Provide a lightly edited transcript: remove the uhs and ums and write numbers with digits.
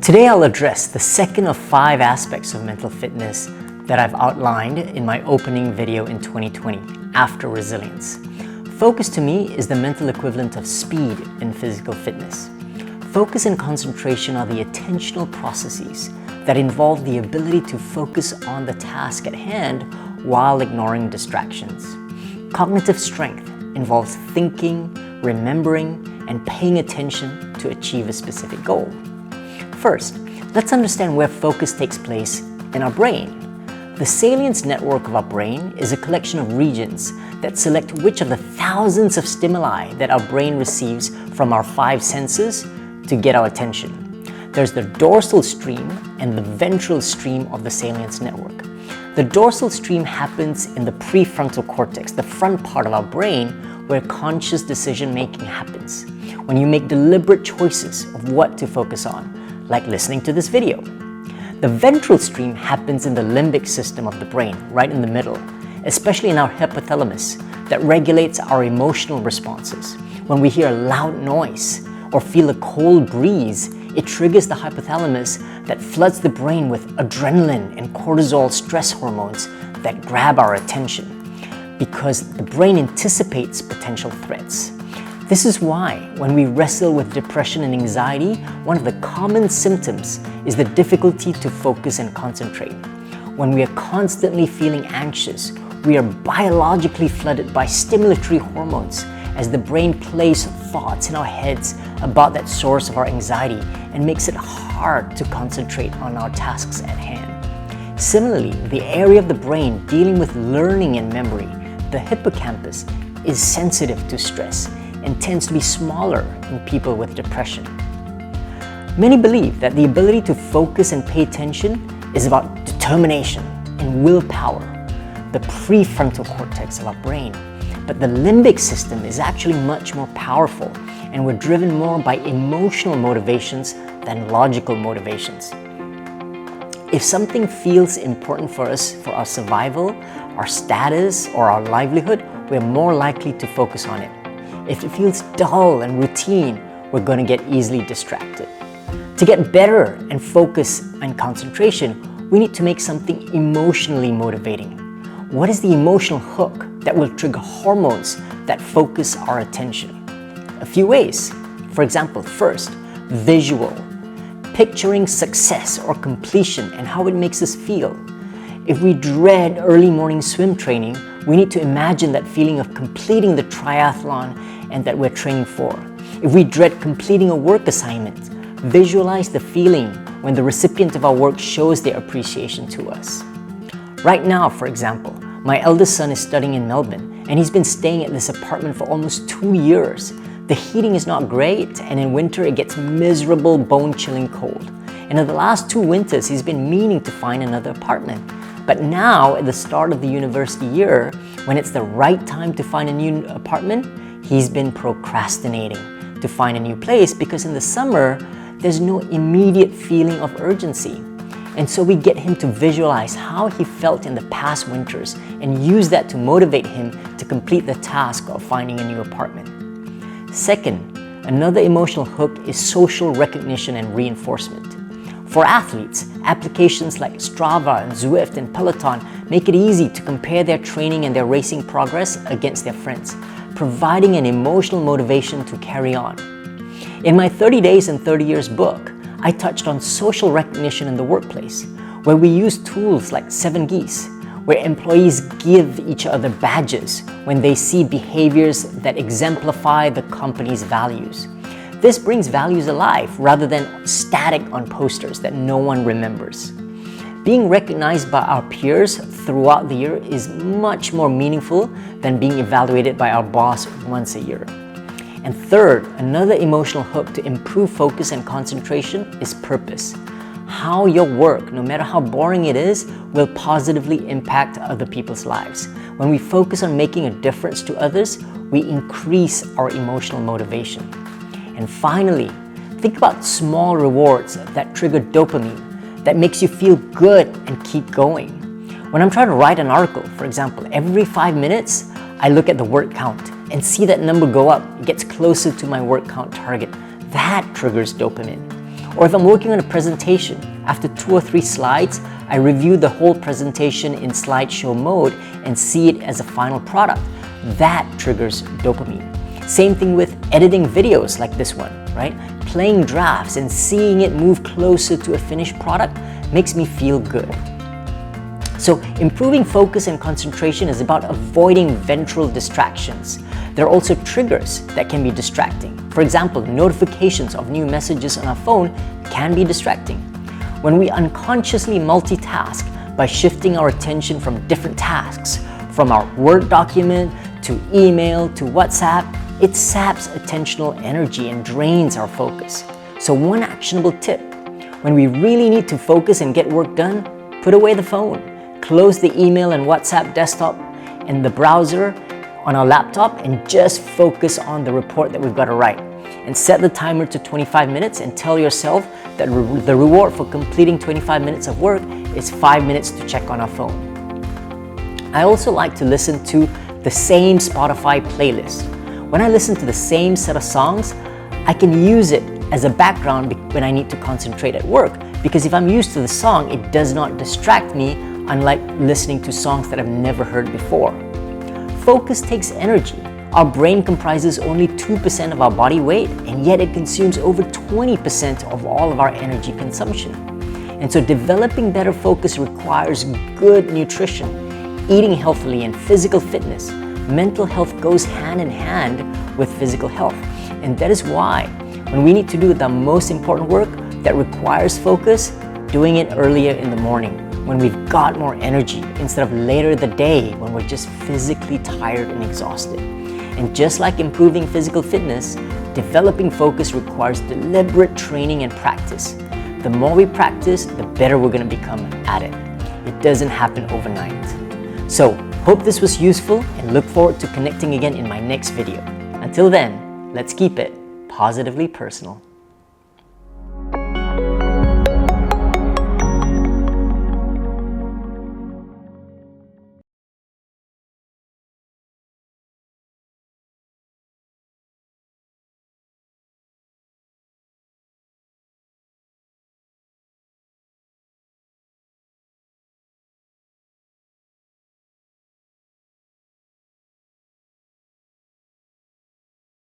Today I'll address the second of 5 aspects of mental fitness that I've outlined in my opening video in 2020, After Resilience. Focus to me is the mental equivalent of speed in physical fitness. Focus and concentration are the attentional processes that involve the ability to focus on the task at hand while ignoring distractions. Cognitive strength involves thinking, remembering, and paying attention to achieve a specific goal. First, let's understand where focus takes place in our brain. The salience network of our brain is a collection of regions that select which of the thousands of stimuli that our brain receives from our 5 senses to get our attention. There's the dorsal stream and the ventral stream of the salience network. The dorsal stream happens in the prefrontal cortex, the front part of our brain where conscious decision making happens, when you make deliberate choices of what to focus on, like listening to this video. The ventral stream happens in the limbic system of the brain, right in the middle, especially in our hypothalamus that regulates our emotional responses. When we hear a loud noise or feel a cold breeze, it triggers the hypothalamus that floods the brain with adrenaline and cortisol stress hormones that grab our attention because the brain anticipates potential threats. This is why when we wrestle with depression and anxiety, one of the common symptoms is the difficulty to focus and concentrate. When we are constantly feeling anxious, we are biologically flooded by stimulatory hormones as the brain plays thoughts in our heads about that source of our anxiety and makes it hard to concentrate on our tasks at hand. Similarly, the area of the brain dealing with learning and memory, the hippocampus, is sensitive to stress and tends to be smaller in people with depression. Many believe that the ability to focus and pay attention is about determination and willpower, the prefrontal cortex of our brain. But the limbic system is actually much more powerful, and we're driven more by emotional motivations than logical motivations. If something feels important for us, for our survival, our status, or our livelihood, we're more likely to focus on it. If it feels dull and routine, we're going to get easily distracted. To get better and focus and concentration, we need to make something emotionally motivating. What is the emotional hook that will trigger hormones that focus our attention? A few ways. For example, first, visual. Picturing success or completion and how it makes us feel. If we dread early morning swim training, we need to imagine that feeling of completing the triathlon and that we're training for. If we dread completing a work assignment, visualize the feeling when the recipient of our work shows their appreciation to us. Right now, for example, my eldest son is studying in Melbourne and he's been staying at this apartment for almost 2 years. The heating is not great, and in winter it gets miserable, bone-chilling cold. And in the last 2 winters, he's been meaning to find another apartment. But now, at the start of the university year, when it's the right time to find a new apartment, he's been procrastinating to find a new place because in the summer, there's no immediate feeling of urgency. And so we get him to visualize how he felt in the past winters and use that to motivate him to complete the task of finding a new apartment. Second, another emotional hook is social recognition and reinforcement. For athletes, applications like Strava and Zwift and Peloton make it easy to compare their training and their racing progress against their friends, providing an emotional motivation to carry on. In my 30 Days and 30 Years book, I touched on social recognition in the workplace, where we use tools like 7 Geese, where employees give each other badges when they see behaviors that exemplify the company's values. This brings values alive rather than static on posters that no one remembers. Being recognized by our peers throughout the year is much more meaningful than being evaluated by our boss once a year. And third, another emotional hook to improve focus and concentration is purpose. How your work, no matter how boring it is, will positively impact other people's lives. When we focus on making a difference to others, we increase our emotional motivation. And finally, think about small rewards that trigger dopamine, that makes you feel good and keep going. When I'm trying to write an article, for example, every 5 minutes, I look at the word count and see that number go up. It gets closer to my word count target. That triggers dopamine. Or if I'm working on a presentation, after 2 or 3 slides, I review the whole presentation in slideshow mode and see it as a final product. That triggers dopamine. Same thing with editing videos like this one, right? Playing drafts and seeing it move closer to a finished product makes me feel good. So improving focus and concentration is about avoiding ventral distractions. There are also triggers that can be distracting. For example, notifications of new messages on our phone can be distracting. When we unconsciously multitask by shifting our attention from different tasks, from our Word document to email to WhatsApp, it saps attentional energy and drains our focus. So one actionable tip: when we really need to focus and get work done, put away the phone. Close the email and WhatsApp desktop and the browser on our laptop and just focus on the report that we've got to write. And set the timer to 25 minutes and tell yourself that the reward for completing 25 minutes of work is 5 minutes to check on our phone. I also like to listen to the same Spotify playlist. When I listen to the same set of songs, I can use it as a background when I need to concentrate at work, because if I'm used to the song, it does not distract me, unlike listening to songs that I've never heard before. Focus takes energy. Our brain comprises only 2% of our body weight, and yet it consumes over 20% of all of our energy consumption. And so developing better focus requires good nutrition, eating healthily, and physical fitness. Mental health goes hand in hand with physical health. And that is why when we need to do the most important work that requires focus, doing it earlier in the morning, when we've got more energy, instead of later in the day when we're just physically tired and exhausted. And just like improving physical fitness, developing focus requires deliberate training and practice. The more we practice, the better we're going to become at it. It doesn't happen overnight. So, hope this was useful and look forward to connecting again in my next video. Until then, let's keep it positively personal.